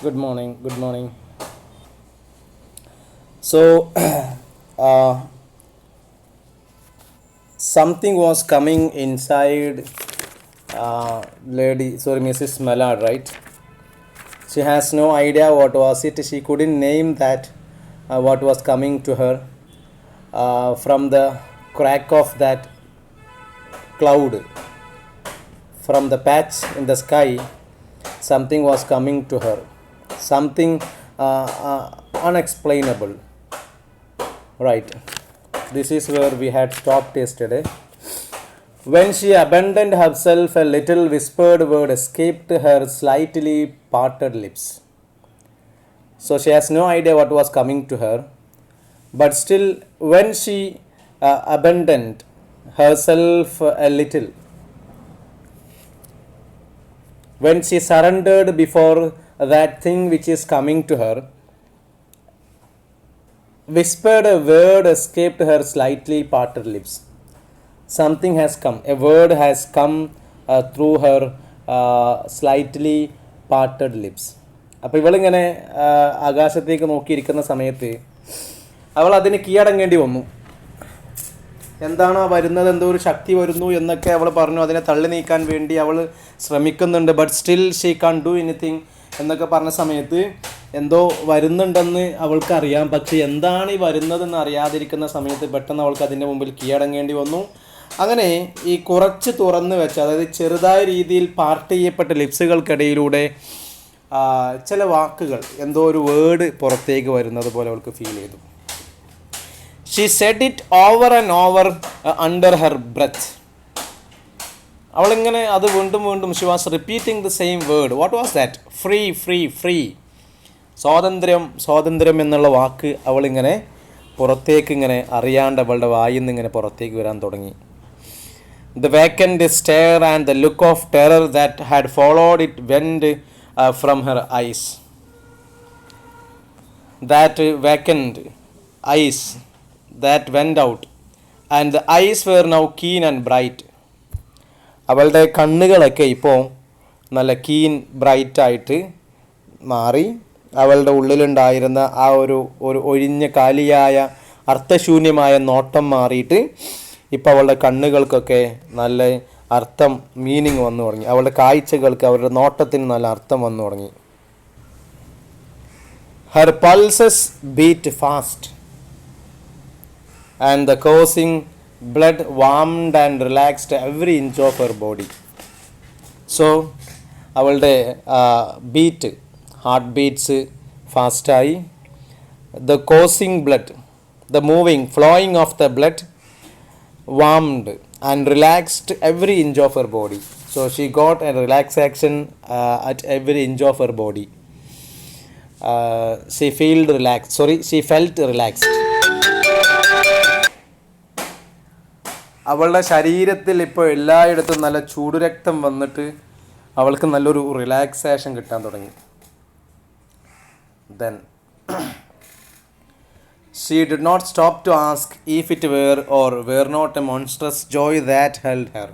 Good morning. Good morning. So, uh, something was coming inside Mrs. Mallard, right? She has no idea what was it. She couldn't name that what was coming to her from the crack of that cloud, from the patch in the sky. Something was coming to her. Something unexplainable. Right. This is where we had stopped yesterday. When she abandoned herself, a little whispered word escaped her slightly parted lips. So she has no idea what was coming to her. But still, when she abandoned herself a little, when she surrendered before that thing which is coming to her, whispered a word escaped her slightly parted lips. Something has come. A word has come through her slightly parted lips. അപ്പോൾ ഇവളിങ്ങനെ ആകാശത്തേക്ക് നോക്കിയിരിക്കുന്ന സമയത്ത് അവൾ അതിന് കീഴടങ്ങേണ്ടി വന്നു. എന്താണോ വരുന്നത്, എന്തോ ഒരു ശക്തി വരുന്നു എന്നൊക്കെ അവൾ പറഞ്ഞു. അതിനെ തള്ളി നീക്കാൻ വേണ്ടി അവൾ ശ്രമിക്കുന്നുണ്ട്. But still she can do anything എന്നൊക്കെ പറഞ്ഞ സമയത്ത് എന്തോ വരുന്നുണ്ടെന്ന് അവൾക്കറിയാം. പക്ഷെ എന്താണ് ഈ വരുന്നതെന്ന് അറിയാതിരിക്കുന്ന സമയത്ത് പെട്ടെന്ന് അവൾക്ക് അതിൻ്റെ മുമ്പിൽ കീഴടങ്ങേണ്ടി വന്നു. അങ്ങനെ ഈ കുറച്ച് തുറന്ന് വെച്ച, അതായത് ചെറുതായ രീതിയിൽ പാർട്ട് ചെയ്യപ്പെട്ട ലിപ്സുകൾക്കിടയിലൂടെ ചില വാക്കുകൾ, എന്തോ ഒരു വേർഡ് പുറത്തേക്ക് വരുന്നത് പോലെ അവൾക്ക് ഫീൽ ചെയ്തു. She said it over and over under her breath. അവളിങ്ങനെ അത് വീണ്ടും വീണ്ടും she was repeating the same word. What was that? Free free free. സ്വാതന്ത്ര്യം സ്വാതന്ത്ര്യം എന്നുള്ള വാക്ക് അവളിങ്ങനെ പുറത്തേക്ക് ഇങ്ങനെ അറിയാണ്ട് അവളുടെ വായിൽ നിന്ന് ഇങ്ങനെ പുറത്തേക്ക് വരാൻ തുടങ്ങി. The vacant stare and the look of terror that had followed it went from her eyes. That vacant eyes that went out, and the eyes were now keen and bright. അവളുടെ കണ്ണുകളൊക്കെ ഇപ്പോൾ നല്ല കീൻ ബ്രൈറ്റായിട്ട് മാറി. അവളുടെ ഉള്ളിലുണ്ടായിരുന്ന ആ ഒരു ഒഴിഞ്ഞ കാലിയായ അർത്ഥശൂന്യമായ നോട്ടം മാറിയിട്ട് ഇപ്പോൾ അവളുടെ കണ്ണുകൾക്കൊക്കെ നല്ല അർത്ഥം, മീനിങ് വന്നു തുടങ്ങി. അവളുടെ കാഴ്ചകൾക്ക്, അവരുടെ നോട്ടത്തിന് നല്ല അർത്ഥം വന്നു തുടങ്ങി. Her pulses beat fast and the coursing blood warmed and relaxed every inch of her body. So അവളുടെ ബീറ്റ്, ഹാർട്ട് ബീറ്റ്സ് ഫാസ്റ്റായി. The coursing blood, the moving, flowing of the blood warmed and relaxed every inch of her body. So she got a relaxation at every inch of her body. She felt relaxed. അവളുടെ ശരീരത്തിൽ ഇപ്പോൾ എല്ലായിടത്തും നല്ല ചൂടുരക്തം വന്നിട്ട് അവൾക്ക് നല്ലൊരു relaxation കിട്ടാൻ തുടങ്ങി. Then she did not stop to ask if it were or were not a monstrous joy that held her.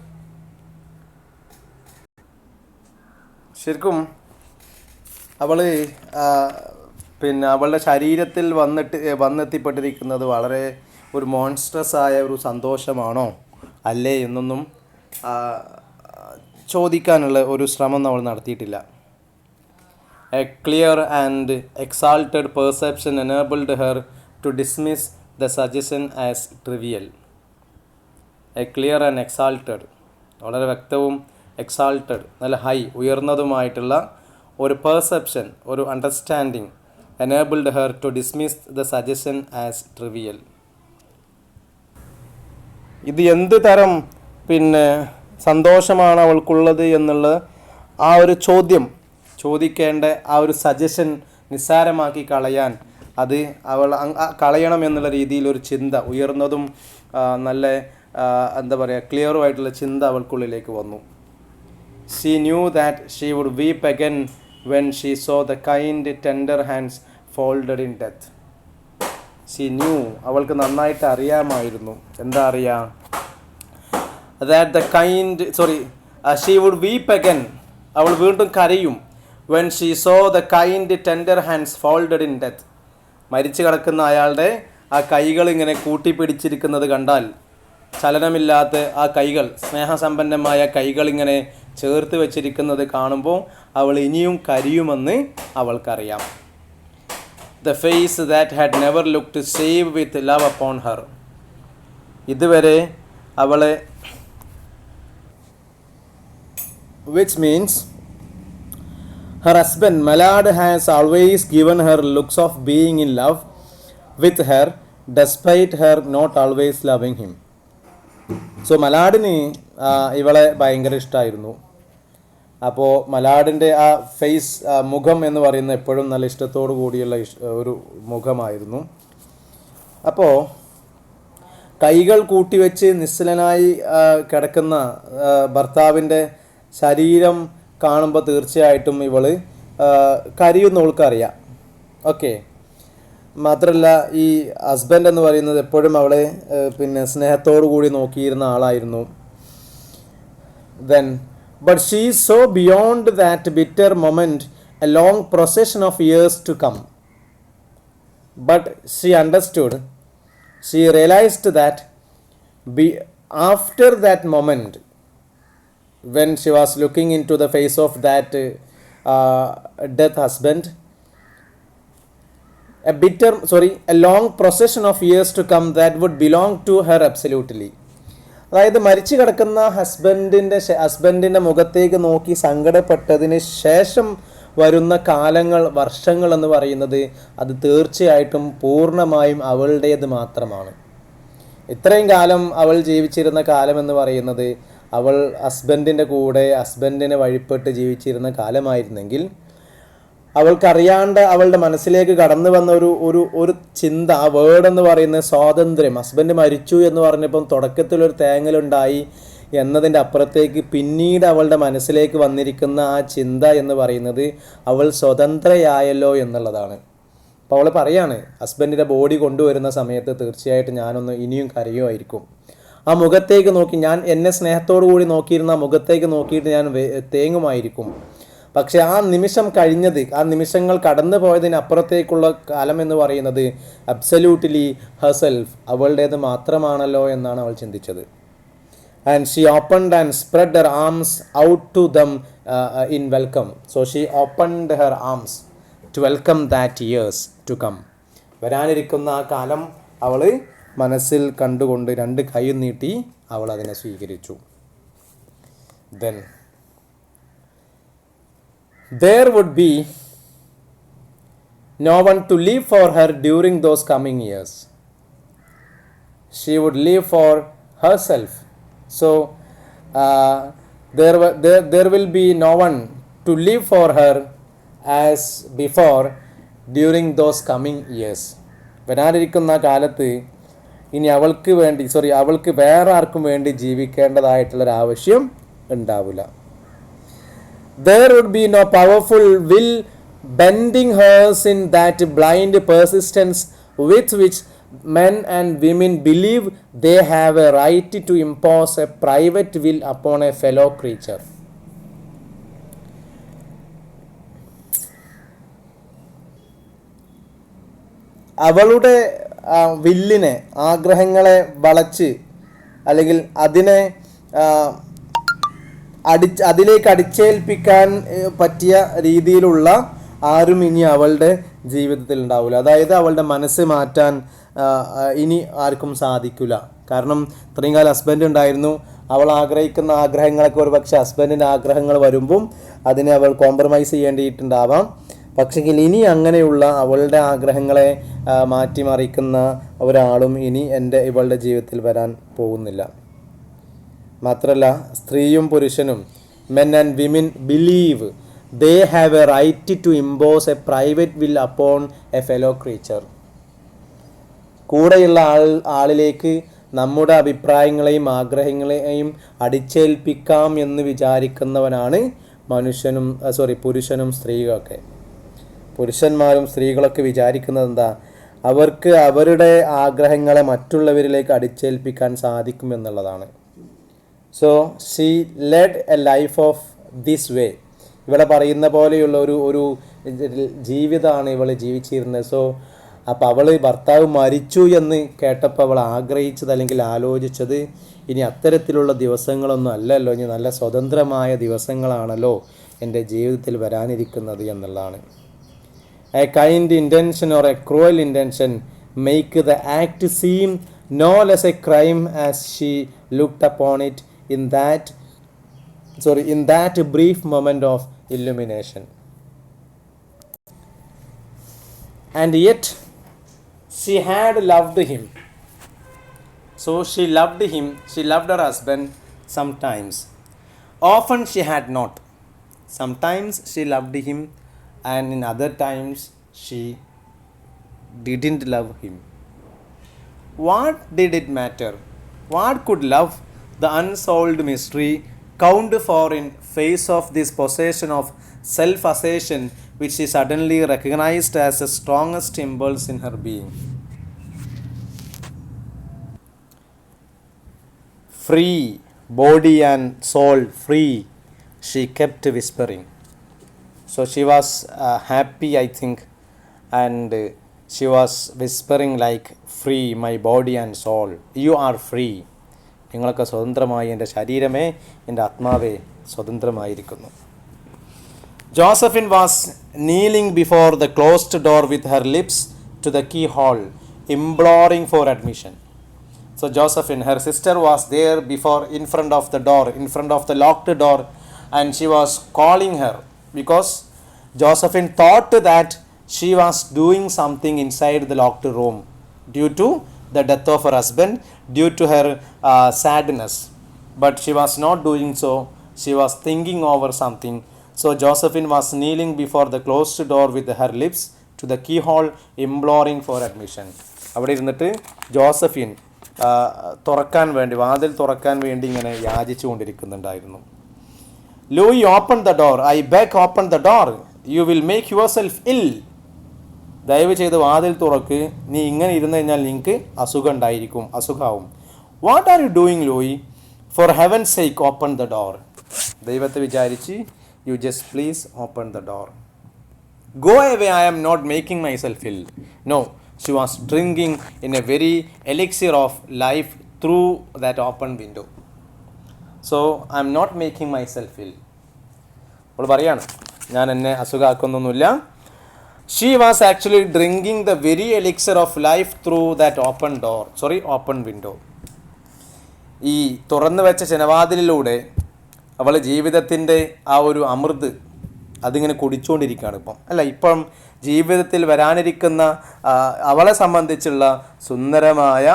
ശരിക്കും അവൾ അവളുടെ ശരീരത്തിൽ വന്നെത്തിപ്പെട്ടിരിക്കുന്നത് വളരെ ഒരു മോൺസ്ട്രസ് ആയ ഒരു സന്തോഷമാണോ അല്ലേ എന്നൊന്നും ചോദിക്കാനുള്ള ഒരു ശ്രമം അവൾ നടത്തിയിട്ടില്ല. A clear and exalted perception enabled her to dismiss the suggestion as trivial. A clear and exalted, വളരെ വ്യക്തവും എക്സാൾട്ടഡ്, നല്ല ഹൈ, ഉയർന്നതുമായിട്ടുള്ള ഒരു പെർസെപ്ഷൻ, ഒരു understanding enabled her to dismiss the suggestion as trivial. ഇത് എന്ത് തരം സന്തോഷമാണ് അവൾക്കുള്ളത് എന്നുള്ള ആ ഒരു ചോദിക്കേണ്ട ആ ഒരു സജഷൻ നിസ്സാരമാക്കി കളയാൻ, അത് അവൾ കളയണം എന്നുള്ള രീതിയിൽ ഒരു ചിന്ത, ഉയർന്നതും നല്ല എന്താ പറയുക, ക്ലിയറുമായിട്ടുള്ള ചിന്ത അവൾക്കുള്ളിലേക്ക് വന്നു. She knew that she would weep again when she saw the kind tender hands folded in death. She knew, അവൾക്ക് നന്നായിട്ട് അറിയാമായിരുന്നു. എന്താ അറിയാം? That the she would weep again, അവൾ വീണ്ടും കരയും. when she saw the kind tender hands folded in death. മരിച്ചു കിടക്കുന്ന അയാളുടെ ആ കൈകൾ ഇങ്ങനെ കൂട്ടിപ്പിടിച്ചിരിക്കുന്നത് കണ്ടാൽ, ചലനമില്ലാത്ത ആ കൈകൾ, സ്നേഹസമ്പന്നമായ കൈകൾ ഇങ്ങനെ ചേർത്ത് വെച്ചിരിക്കുന്നത് കാണുമ്പോൾ അവൾ ഇനിയും കരിയുമെന്ന് അവൾക്കറിയാം. The face that had never looked save with love upon her. ഇതുവരെ അവളെ, which means her husband Mallard has always given her looks of being in love with her despite her not always loving him. So മലാഡിന് ഇവളെ ഭയങ്കര ഇഷ്ടമായിരുന്നു. അപ്പോൾ മലാഡിൻ്റെ ആ face, മുഖം എന്ന് പറയുന്നത് എപ്പോഴും നല്ല ഇഷ്ടത്തോടു കൂടിയുള്ള ഒരു മുഖമായിരുന്നു. അപ്പോൾ കൈകൾ കൂട്ടിവെച്ച് നിശ്ചലനായി കിടക്കുന്ന ഭർത്താവിൻ്റെ ശരീരം കാണുമ്പോൾ തീർച്ചയായിട്ടും ഇവൾ കരയുന്നവൾക്കറിയാം. ഓക്കെ. മാത്രമല്ല ഈ ഹസ്ബൻഡ് എന്ന് പറയുന്നത് എപ്പോഴും അവളെ സ്നേഹത്തോടു കൂടി നോക്കിയിരുന്ന ആളായിരുന്നു. But she saw beyond that bitter moment a long procession of years to come. But she understood, she realized that after that moment, when she was looking into the face of that death husband, a long procession of years to come that would belong to her absolutely. അതായത് മരിച്ചു കിടക്കുന്ന ഹസ്ബൻഡിൻ്റെ മുഖത്തേക്ക് നോക്കി സങ്കടപ്പെട്ടതിന് ശേഷം വരുന്ന കാലങ്ങൾ, വർഷങ്ങൾ എന്ന് പറയുന്നത് അത് തീർച്ചയായിട്ടും പൂർണ്ണമായും അവളുടേത് മാത്രമാണ്. ഇത്രയും കാലം അവൾ ജീവിച്ചിരുന്ന കാലം എന്ന് പറയുന്നത് അവൾ ഹസ്ബൻഡിൻ്റെ കൂടെ, ഹസ്ബൻഡിനെ വഴിപ്പെട്ട് ജീവിച്ചിരുന്ന കാലമായിരുന്നെങ്കിൽ അവൾക്കറിയാണ്ട് അവളുടെ മനസ്സിലേക്ക് കടന്നു വന്ന ഒരു ചിന്ത, ആ വേർഡ് എന്ന് പറയുന്നത് സ്വാതന്ത്ര്യം. ഹസ്ബൻഡ് മരിച്ചു എന്ന് പറഞ്ഞപ്പം തുടക്കത്തിലൊരു തേങ്ങലുണ്ടായി എന്നതിൻ്റെ അപ്പുറത്തേക്ക് പിന്നീട് അവളുടെ മനസ്സിലേക്ക് വന്നിരിക്കുന്ന ആ ചിന്ത എന്ന് പറയുന്നത് അവൾ സ്വതന്ത്രയായല്ലോ എന്നുള്ളതാണ്. അപ്പോൾ അവൾ പറയാണ്, ഹസ്ബൻഡിൻ്റെ ബോഡി കൊണ്ടുവരുന്ന സമയത്ത് തീർച്ചയായിട്ടും ഞാനൊന്ന് ഇനിയും കരയുമായിരിക്കും. ആ മുഖത്തേക്ക് നോക്കി, ഞാൻ എന്നെ സ്നേഹത്തോടു കൂടി നോക്കിയിരുന്ന ആ മുഖത്തേക്ക് നോക്കിയിട്ട് ഞാൻ തേങ്ങുമായിരിക്കും. പക്ഷേ ആ നിമിഷം കഴിഞ്ഞത്, ആ നിമിഷങ്ങൾ കടന്നു പോയതിനപ്പുറത്തേക്കുള്ള കാലം എന്ന് പറയുന്നത് അബ്സല്യൂട്ട്ലി ഹെർസെൽഫ്, അവളുടേത് മാത്രമാണല്ലോ എന്നാണ് അവൾ ചിന്തിച്ചത്. And she opened and spread her arms out to them in welcome. So she opened her arms to welcome that years to come. വരാനിരിക്കുന്ന ആ കാലം അവൾ മനസ്സിൽ കണ്ടുകൊണ്ട് രണ്ട് കൈയും നീട്ടി അവൾ അതിനെ സ്വീകരിച്ചു. Then there would be no one to live for her during those coming years. She would live for herself. So there will be no one to live for her as before during those coming years. വരാനിരിക്കുന്ന കാലത്ത് ഇനി അവൾക്ക് വേറെ ആർക്കും വേണ്ടി ജീവിക്കേണ്ടതായിട്ടുള്ളൊരാവശ്യം ഉണ്ടാവില്ല. There would be no powerful will bending hers in that blind persistence with which men and women believe they have a right to impose a private will upon a fellow creature. അവളുടെ വില്ലിനെ, ആഗ്രഹങ്ങളെ വളച്ച് അല്ലെങ്കിൽ അതിലേക്ക് അടിച്ചേൽപ്പിക്കാൻ പറ്റിയ രീതിയിലുള്ള ആരും ഇനി അവളുടെ ജീവിതത്തിൽ ഉണ്ടാവില്ല. അതായത് അവളുടെ മനസ്സ് മാറ്റാൻ ഇനി ആർക്കും സാധിക്കില്ല. കാരണം ഇത്രയും കാലം ഹസ്ബൻഡ് ഉണ്ടായിരുന്നു, അവൾ ആഗ്രഹിക്കുന്ന ആഗ്രഹങ്ങളൊക്കെ ഒരു പക്ഷേ ഹസ്ബൻഡിൻ്റെ ആഗ്രഹങ്ങൾ വരുമ്പം അതിനെ അവൾ കോംപ്രമൈസ് ചെയ്യേണ്ടിയിട്ടുണ്ടാവാം. പക്ഷെങ്കിൽ ഇനി അങ്ങനെയുള്ള അവളുടെ ആഗ്രഹങ്ങളെ മാറ്റിമറിക്കുന്ന ഒരാളും ഇനി ഇവളുടെ ജീവിതത്തിൽ വരാൻ പോകുന്നില്ല. മാത്രമല്ല സ്ത്രീയും പുരുഷനും, men and women believe they have a right to impose a private will upon a fellow creature. കൂടെയുള്ള ആളിലേക്ക് നമ്മുടെ അഭിപ്രായങ്ങളെയും ആഗ്രഹങ്ങളെയും അടിച്ചേൽപ്പിക്കാം എന്ന് വിചാരിക്കുന്നവനാണ് പുരുഷനും സ്ത്രീകളൊക്കെ. പുരുഷന്മാരും സ്ത്രീകളൊക്കെ വിചാരിക്കുന്നത് എന്താ? അവർക്ക് അവരുടെ ആഗ്രഹങ്ങളെ മറ്റുള്ളവരിലേക്ക് അടിച്ചേൽപ്പിക്കാൻ സാധിക്കുമെന്നുള്ളതാണ്. So she led a life of this way. ഇവിടെ പറയുന്ന പോലെയുള്ള ഒരു ജീവിതമാണ് ഇവൾ ജീവിച്ചിരുന്നത്. സോ അപ്പോൾ അവൾ ഭർത്താവ് മരിച്ചു എന്ന് കേട്ടപ്പോൾ അവൾ ആഗ്രഹിച്ചത് അല്ലെങ്കിൽ ആലോചിച്ചത് ഇനി അത്തരത്തിലുള്ള ദിവസങ്ങളൊന്നും അല്ലല്ലോ, ഇനി നല്ല സ്വതന്ത്രമായ ദിവസങ്ങളാണല്ലോ എൻ്റെ ജീവിതത്തിൽ വരാനിരിക്കുന്നത് എന്നുള്ളതാണ്. A kind intention or a cruel intention make the act seem no less a crime as she looked upon it in that brief moment of illumination. And yet she had loved him. So she loved him, she loved her husband sometimes. Often she had not. Sometimes she loved him and in other times she didn't love him. What did it matter? What could love, the unsolved mystery, count for in face of this possession of self-assertion which she suddenly recognized as the strongest impulse in her being? Free, body and soul free, she kept whispering. So she was happy, I think, and she was whispering like, free my body and soul, you are free. നിങ്ങളൊക്കെ സ്വതന്ത്രമായി, എൻ്റെ ശരീരമേ എൻ്റെ ആത്മാവേ സ്വതന്ത്രമായിരിക്കുന്നു. Josephine was kneeling before the closed door with her lips to the keyhole, imploring for admission. So Josephine, her sister, was there in front of the door, in front of the locked door, and she was calling her because Josephine thought that she was doing something inside the locked room due to the death of her husband, due to her sadness. But she was not doing so. She was thinking over something. So Josephine was kneeling before the closed door with her lips to the keyhole, imploring for admission. അവിടെ ഇരുന്നിട്ട് Josephine വാതിൽ തുറക്കാൻ വേണ്ടി ഇങ്ങനെ യാചിച്ചു കൊണ്ടിരിക്കുന്നുണ്ടായിരുന്നു. Louis, open the door, I beg, open the door, you will make yourself ill. ദയവ് ചെയ്ത് വാതിൽ തുറക്ക്, നീ ഇങ്ങനെ ഇരുന്ന് കഴിഞ്ഞാൽ നിങ്ങൾക്ക് അസുഖമാവും. What are you doing Louis? For heaven sake open the door. ദൈവത്തെ വിചാരിച്ച് you just please open the door. Go away, I am not making myself ill. No, she was drinking in a very elixir of life through that open window. So I am not making myself ill. അപ്പോൾ പറയാണ്, ഞാൻ എന്നെ അസുഖമാക്കുന്നൊന്നുമില്ല. She was actually drinking the very elixir of life through that open window. ഈ തുറന്നു വെച്ച ജനവാതിലിലൂടെ അവൾ ജീവിതത്തിൻ്റെ ആ ഒരു അമൃത് അതിങ്ങനെ കുടിച്ചുകൊണ്ടിരിക്കുകയാണ് ഇപ്പം ജീവിതത്തിൽ വരാനിരിക്കുന്ന അവളെ സംബന്ധിച്ചുള്ള സുന്ദരമായ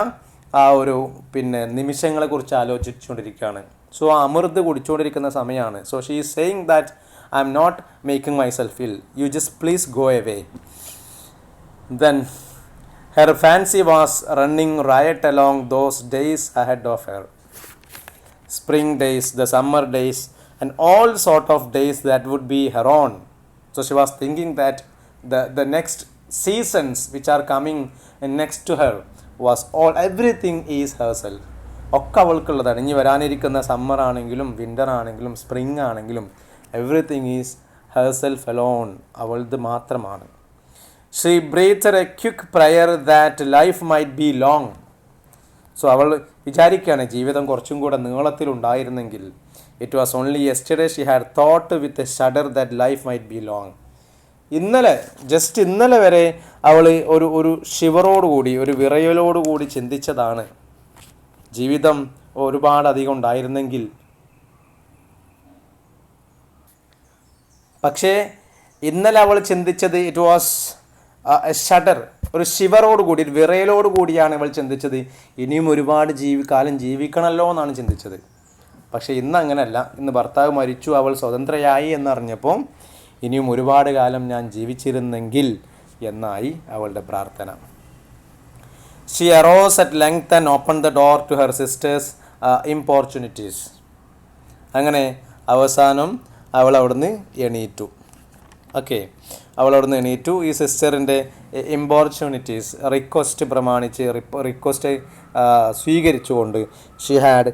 ആ ഒരു നിമിഷങ്ങളെക്കുറിച്ച് ആലോചിച്ചുകൊണ്ടിരിക്കുകയാണ്. സോ ആ അമൃത് കുടിച്ചുകൊണ്ടിരിക്കുന്ന സമയമാണ്. So she is saying that I am not making myself ill. You just please go away. Then her fancy was running riot along those days ahead of her. Spring days, the summer days, and all sort of days that would be her own. So she was thinking that the next seasons which are coming next to her was everything is herself. ഒക്കെ അവൾക്കുള്ളതാണ്. ഇനി വരാനിരിക്കുന്ന summer ആണെങ്കിലും winter ആണെങ്കിലും spring ആണെങ്കിലും everything is herself alone. അവളത് മാത്രമാണ്. She breathed a quick prayer that life might be long. So അവൾ വിചാരിക്കുകയാണ് ജീവിതം കുറച്ചും കൂടെ നീളത്തിലുണ്ടായിരുന്നെങ്കിൽ. It was only yesterday she had thought with a shudder that life might be long. ഇന്നലെ വരെ അവൾ ഒരു ഷിവറോടുകൂടി, ഒരു വിറയലോടുകൂടി ചിന്തിച്ചതാണ് ജീവിതം ഒരുപാട് അധികം ഉണ്ടായിരുന്നെങ്കിൽ. പക്ഷേ ഇന്നലെ അവൾ ചിന്തിച്ചത് ഇറ്റ് വാസ് എ ഷഡർ, ഒരു ഷിവറോടുകൂടി, ഒരു വിറയലോടുകൂടിയാണ് അവൾ ചിന്തിച്ചത്. ഇനിയും ഒരുപാട് കാലം ജീവിക്കണമല്ലോ എന്നാണ് ചിന്തിച്ചത്. പക്ഷേ ഇന്ന് അങ്ങനെയല്ല. ഇന്ന് ഭർത്താവ് മരിച്ചു, അവൾ സ്വതന്ത്രയായി എന്നറിഞ്ഞപ്പോൾ ഇനിയും ഒരുപാട് കാലം ഞാൻ ജീവിച്ചിരുന്നെങ്കിൽ എന്നായി അവളുടെ പ്രാർത്ഥന. She arose at length and opened the door to her sister's importunities. അങ്ങനെ അവസാനം അവൾ അവിടുന്ന് എണീറ്റു. അവൾ അവിടുന്ന് എണീറ്റു. ഈ സിസ്റ്ററിൻ്റെ ഇമ്പോർച്യൂണിറ്റീസ്, റിക്വസ്റ്റ് പ്രമാണിച്ച്, റിക്വസ്റ്റ് സ്വീകരിച്ചുകൊണ്ട് she had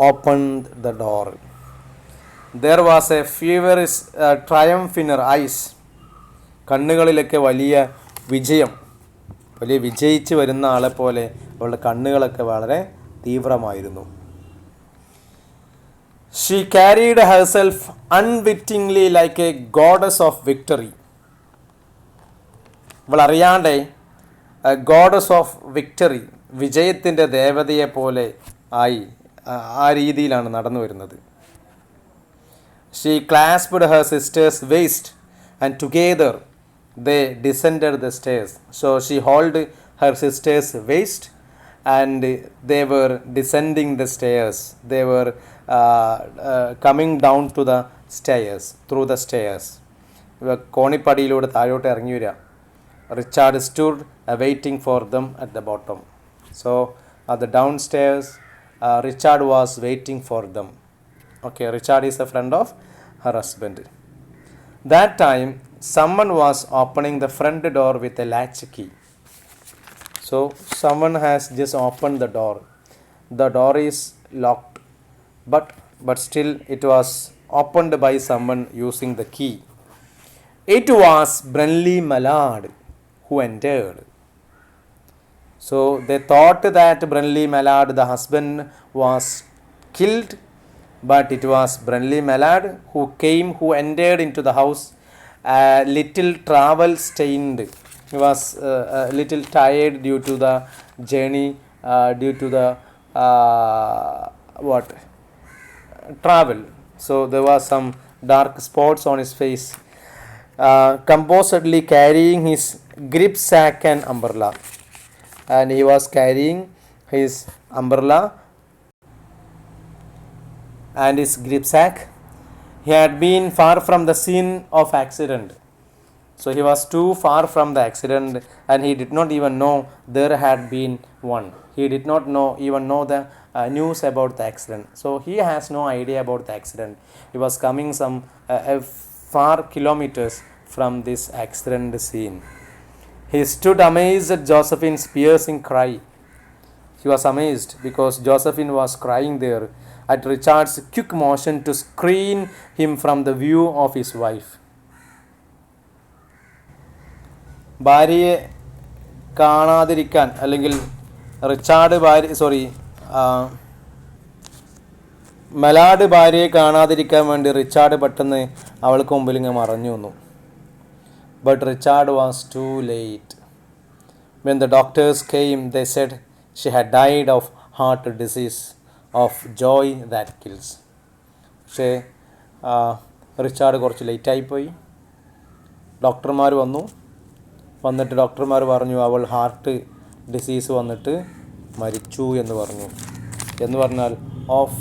opened the door. There was a feverish triumph in her eyes. കണ്ണുകളിലൊക്കെ വലിയ വിജയം, വലിയ വിജയിച്ച് വരുന്ന ആളെപ്പോലെ അവളുടെ കണ്ണുകളൊക്കെ വളരെ തീവ്രമായിരുന്നു. She carried herself unwittingly like a goddess of victory. അവൾ അറിയാതെ ഗോഡസ് ഓഫ് വിക്ടറി, വിജയത്തിൻ്റെ ദേവതയെ പോലെ ആയി, ആ രീതിയിലാണ് നടന്നു വരുന്നത്. She clasped her sister's waist and together they descended the stairs. So she held her sister's waist and they were descending the stairs. They were coming down to the stairs, through the stairs. കോണിപ്പടിയിലൂടെ താഴോട്ട് ഇറങ്ങി വരിക. Richard stood waiting for them at the bottom. So at the downstairs, Richard was waiting for them. Okay, Richard is a friend of her husband. That time, someone was opening the front door with a latch key. So someone has just opened the door. The door is locked, but still it was opened by someone using the key. It was Brunley Mallard who entered. So they thought that Brunley Mallard, the husband, was killed, but it was Brunley Mallard who came, who entered into the house, a little travel stained. He was a little tired due to the journey, due to the travel. So there was some dark spots on his face. Composedly carrying his grip sack and umbrella, and he was carrying his umbrella and his grip sack. He had been far from the scene of accident, so he was too far from the accident, and he did not even know there had been one. He did not even know the news about the accident, so he has no idea about the accident. He was coming some far kilometers from this accident scene. He stood amazed at Josephine's piercing cry. He was amazed because Josephine was crying there, at Richard's quick motion to screen him from the view of his wife. ഭാര്യയെ കാണാതിരിക്കാൻ, അല്ലെങ്കിൽ മലാഡ് ഭാര്യയെ കാണാതിരിക്കാൻ വേണ്ടി Richard പെട്ടെന്ന് അവൾക്ക് മുമ്പിൽ ഇങ്ങനെ മറഞ്ഞു വന്നു. But Richard was too late. When the doctors came, they said she had died of heart disease, of joy that kills. പക്ഷേ റിച്ചാർഡ് കുറച്ച് ലേറ്റായിപ്പോയി. ഡോക്ടർമാർ വന്നിട്ട് ഡോക്ടർമാർ പറഞ്ഞു അവൾ ഹാർട്ട് ഡിസീസ് വന്നിട്ട് മരിച്ചു എന്ന് പറഞ്ഞു. എന്ന് പറഞ്ഞാൽ ഓഫ്